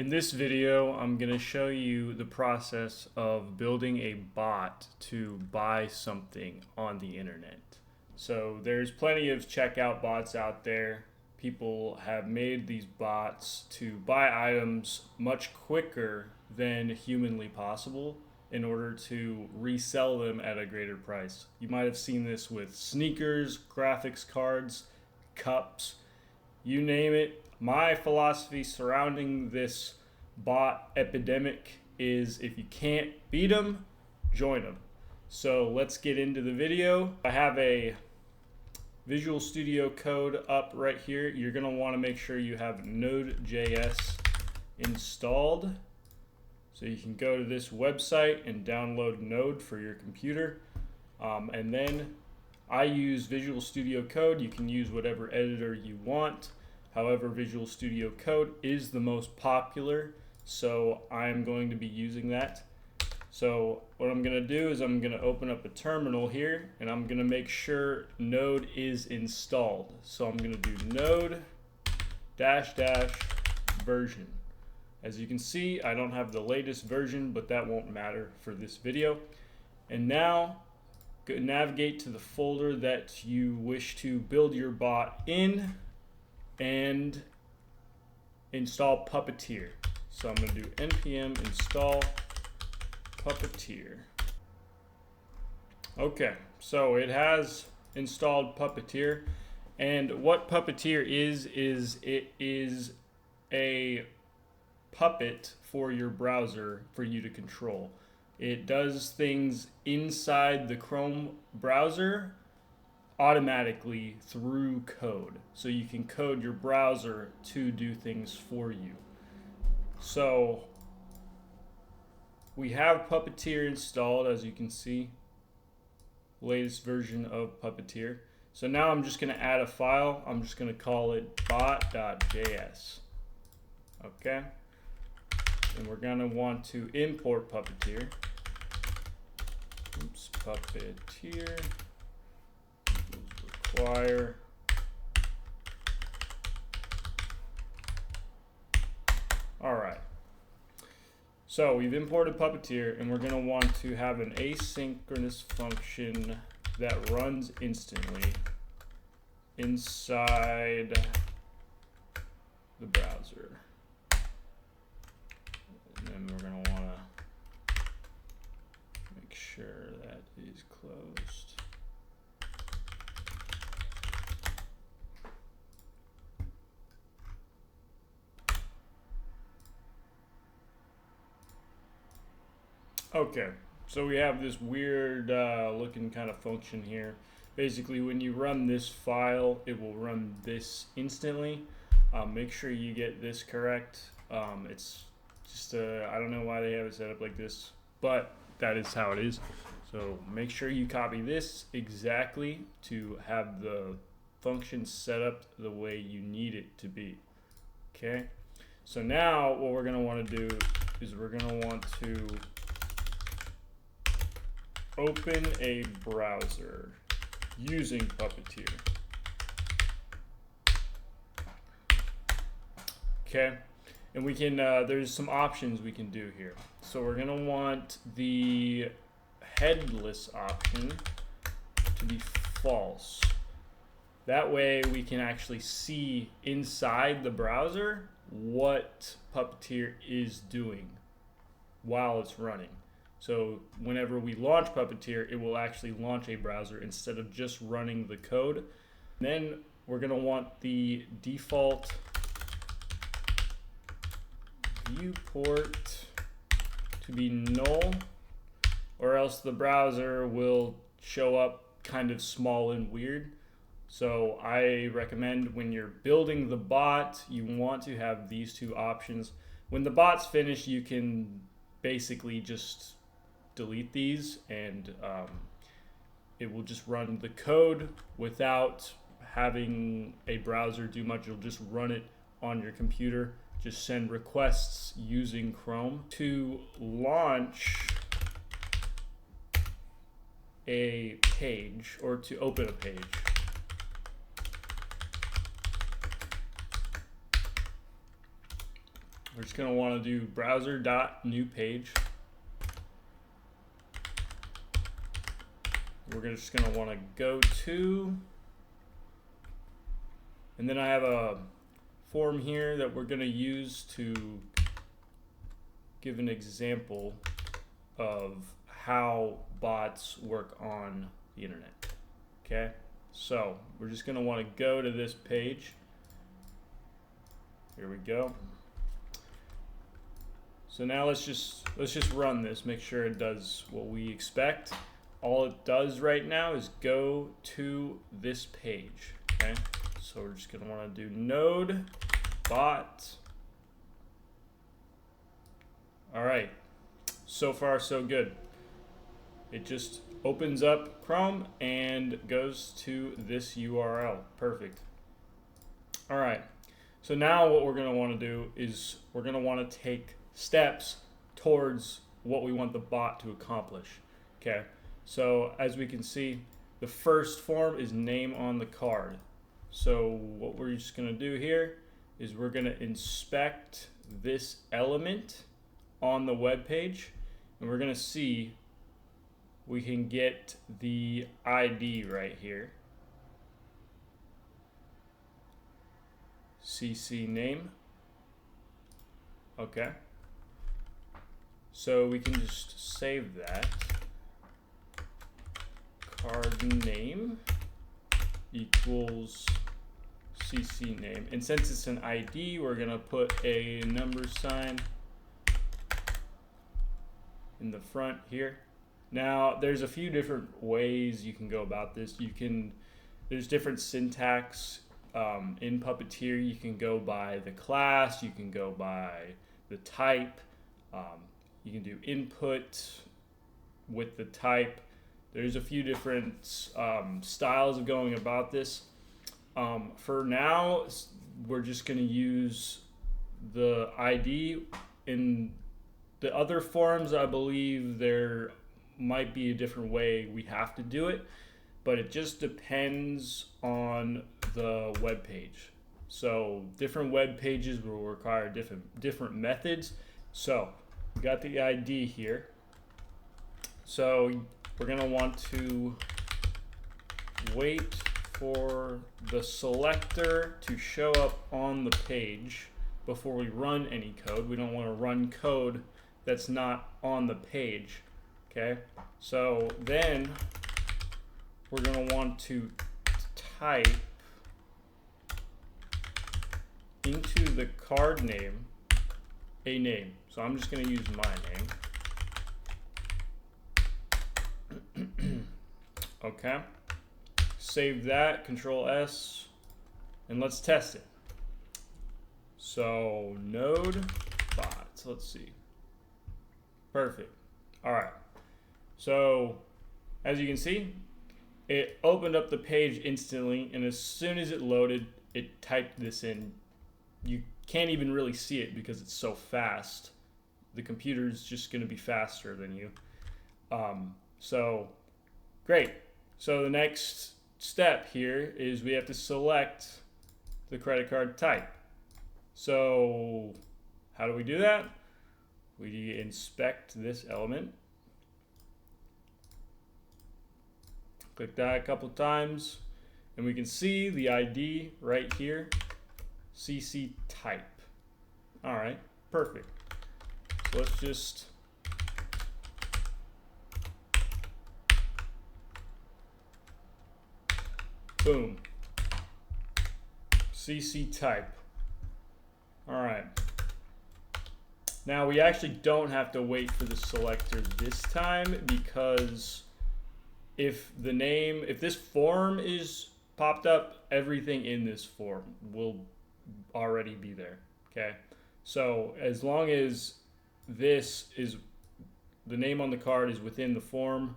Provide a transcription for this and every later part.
In this video, I'm going to show you the process of building a bot to buy something on the internet. So there's plenty of checkout bots out there. People have made these bots to buy items much quicker than humanly possible in order to resell them at a greater price. You might have seen this with sneakers, graphics cards, cups, you name it. My philosophy surrounding this bot epidemic is if you can't beat them, join them. So let's get into the video. I have a Visual Studio Code up right here. You're going to want to make sure you have Node.js installed. So you can go to this website and download Node for your computer. And then I use Visual Studio Code. You can use whatever editor you want. However, Visual Studio Code is the most popular, so I'm going to be using that. So what I'm going to do is I'm going to open up a terminal here, and I'm going to make sure Node is installed. So I'm going to do node -- version. As you can see, I don't have the latest version, but that won't matter for this video. And now, navigate to the folder that you wish to build your bot in and install Puppeteer. So I'm going to do npm install Puppeteer. Okay, so it has installed Puppeteer, and what Puppeteer is it is a puppet for your browser for you to control. It does things inside the Chrome browser automatically through code. So you can code your browser to do things for you. So we have Puppeteer installed, as you can see, latest version of Puppeteer. So now I'm just going to add a file. I'm just going to call it bot.js. Okay. And we're going to want to import Puppeteer. Oops, Puppeteer. Require Alright, so we've imported Puppeteer, and we're going to want to have an asynchronous function that runs instantly inside the browser. And then we're going to want to make sure that is closed. Okay, so we have this weird looking kind of function here. Basically, when you run this file, it will run this instantly. Make sure you get this correct. It's just, I don't know why they have it set up like this, but that is how it is. So make sure you copy this exactly to have the function set up the way you need it to be. Okay, so now what we're going to want to do is we're going to want to open a browser using Puppeteer. Okay, and we can, there's some options we can do here. So we're gonna want the headless option to be false. That way we can actually see inside the browser what Puppeteer is doing while it's running. So whenever we launch Puppeteer, it will actually launch a browser instead of just running the code. Then we're going to want the default viewport to be null, or else the browser will show up kind of small and weird. So I recommend when you're building the bot, you want to have these two options. When the bot's finished, you can basically just delete these, and it will just run the code without having a browser do much. You'll just run it on your computer, just send requests using Chrome. To launch a page, or to open a page, we're just going to want to do browser.new page. We're just going to want to go to, and then I have a form here that we're going to use to give an example of how bots work on the internet. Okay, so we're just going to want to go to this page. Here we go. So now let's just run this, make sure it does what we expect. All it does right now is go to this page. Okay, so we're just going to want to do node bot. All right, so far so good. It just opens up Chrome and goes to this URL. Perfect. All right, so now what we're going to want to do is we're going to want to take steps towards what we want the bot to accomplish. Okay, so as we can see, the first form is name on the card. So what we're just going to do here is we're going to inspect this element on the web page, and we're going to see we can get the ID right here. CC name. Okay. So we can just save that. Card name equals CC name. And since it's an ID, we're going to put a number sign in the front here. Now, there's a few different ways you can go about this. There's different syntax in Puppeteer. You can go by the class, you can go by the type, you can do input with the type. There's a few different styles of going about this. For now, we're just going to use the ID. In the other forms, I believe there might be a different way we have to do it, but it just depends on the web page. So different web pages will require different methods. So we got the ID here. So we're going to want to wait for the selector to show up on the page before we run any code. We don't want to run code that's not on the page. Okay, so then we're going to want to type into the card name a name. So I'm just going to use my name. Okay, save that, Control S, and let's test it. So node bots, let's see. Perfect. All right. So as you can see, it opened up the page instantly, and as soon as it loaded, it typed this in. You can't even really see it because it's so fast. The computer's just going to be faster than you. So great. So the next step here is we have to select the credit card type. So how do we do that? We inspect this element. Click that a couple times, and we can see the ID right here, CC type. All right, perfect. So let's just boom, CC type. All right. Now we actually don't have to wait for the selector this time, because if this form is popped up, everything in this form will already be there. Okay, so as long as this is the name on the card is within the form,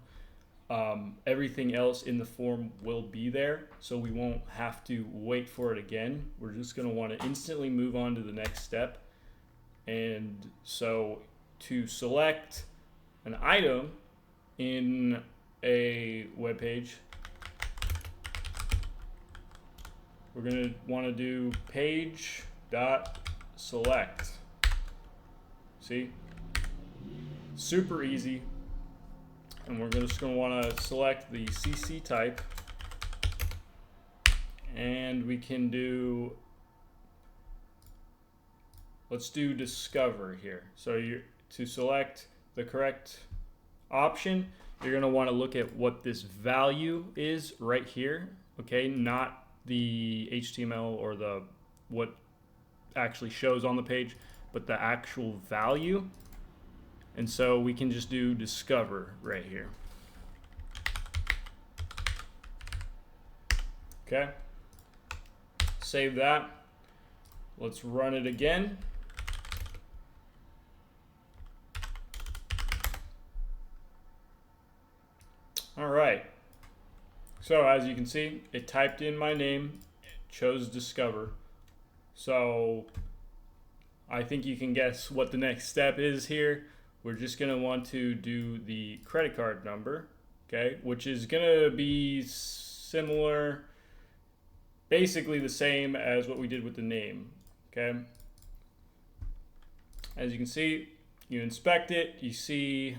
everything else in the form will be there, so we won't have to wait for it again. We're just going to want to instantly move on to the next step. And so to select an item in a web page, we're going to want to do page.select. See? Super easy. And we're just going to want to select the CC type. And we can do, let's do discover here. So to select the correct option, you're going to want to look at what this value is right here. Okay, not the HTML or the what actually shows on the page, but the actual value. And so we can just do discover right here. Okay, save that. Let's run it again. All right, so as you can see, it typed in my name, chose discover. So I think you can guess what the next step is here. We're just gonna want to do the credit card number, okay, which is gonna be similar, basically the same as what we did with the name, okay. As you can see, you inspect it, you see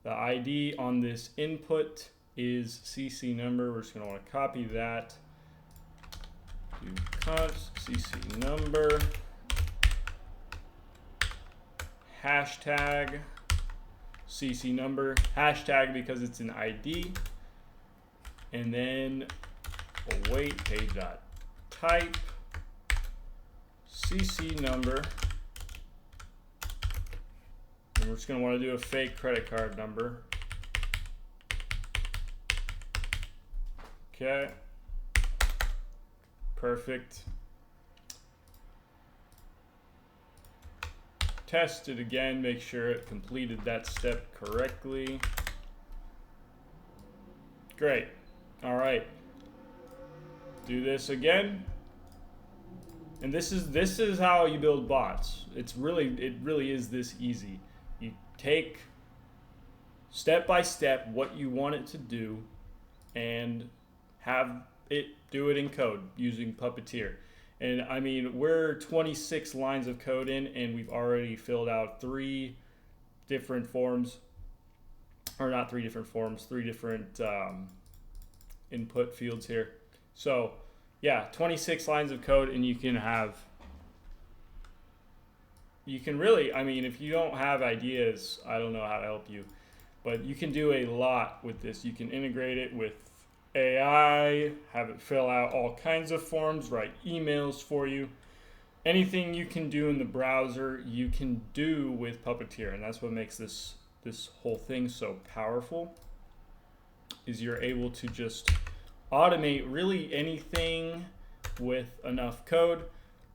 the ID on this input is CC number. We're just gonna want to copy that. Do const CC number, hashtag CC number, hashtag because it's an ID, and then await page.type CC number. And we're just going to want to do a fake credit card number. Okay. Perfect. Test it again, make sure it completed that step correctly. Great. All right. Do this again. And this is how you build bots. It really is this easy. You take step by step what you want it to do and have it do it in code using Puppeteer. And I mean, we're 26 lines of code in, and we've already filled out 3 different forms, or not 3 different forms, 3 different input fields here. So yeah, 26 lines of code, and you can really, I mean, if you don't have ideas, I don't know how to help you, but you can do a lot with this. You can integrate it with AI, have it fill out all kinds of forms, write emails for you. Anything you can do in the browser, you can do with Puppeteer, and that's what makes this whole thing so powerful, is you're able to just automate really anything with enough code.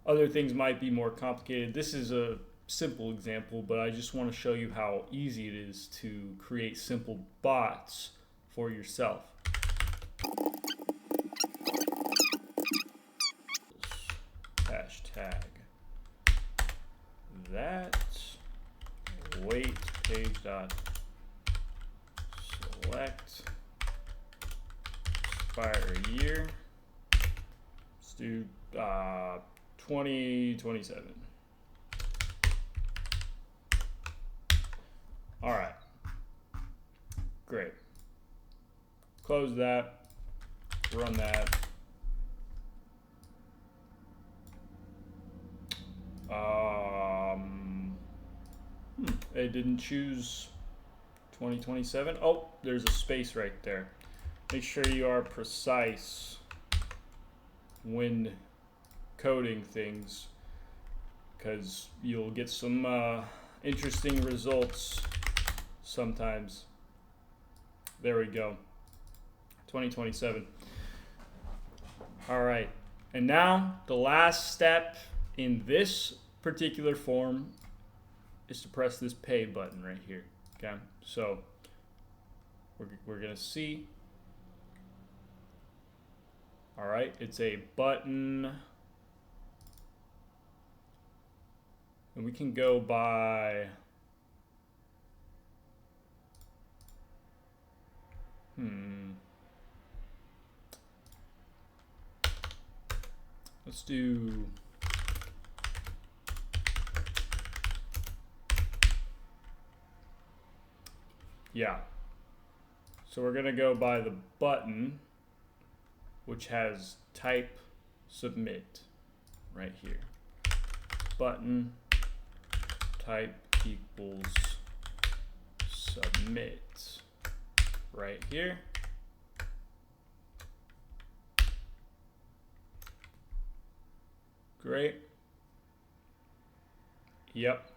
Other things might be more complicated. This is a simple example, but I just want to show you how easy it is to create simple bots for yourself. Hashtag that wait page dot select expire year. Let's do 2027. All right, great. Close that. Run that. It didn't choose 2027. Oh, there's a space right there. Make sure you are precise when coding things, because you'll get some interesting results sometimes. There we go. 2027. All right, and now the last step in this particular form is to press this pay button right here. Okay, so we're gonna see. All right, it's a button, and we can go by let's do Yeah. So we're gonna go by the button, which has type submit right here. Button type equals submit right here. Great. Yep,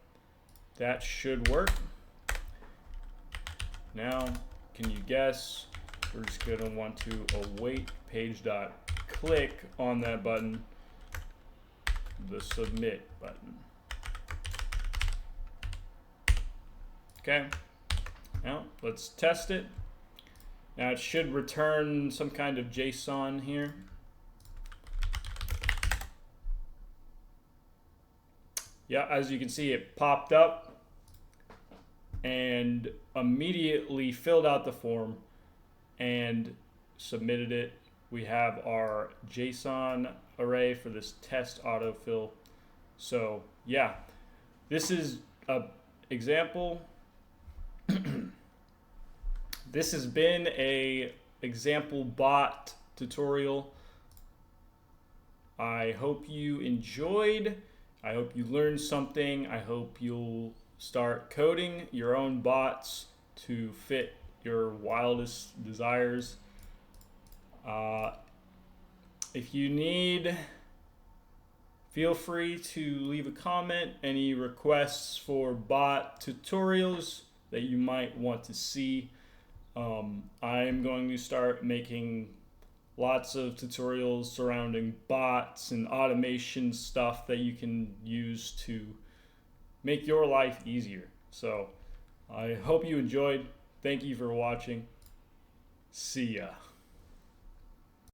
that should work. Now, can you guess? We're just gonna want to await page.click on that button, the submit button. Okay, now let's test it. Now it should return some kind of JSON here. Yeah, as you can see, it popped up and immediately filled out the form and submitted it. We have our JSON array for this test autofill. So yeah, this is an example. This has been a example bot tutorial. I hope you enjoyed. I hope you learned something. I hope you'll start coding your own bots to fit your wildest desires. If you need, feel free to leave a comment. Any requests for bot tutorials that you might want to see. I am going to start making lots of tutorials surrounding bots and automation stuff that you can use to make your life easier. So I hope you enjoyed. Thank you for watching. See ya.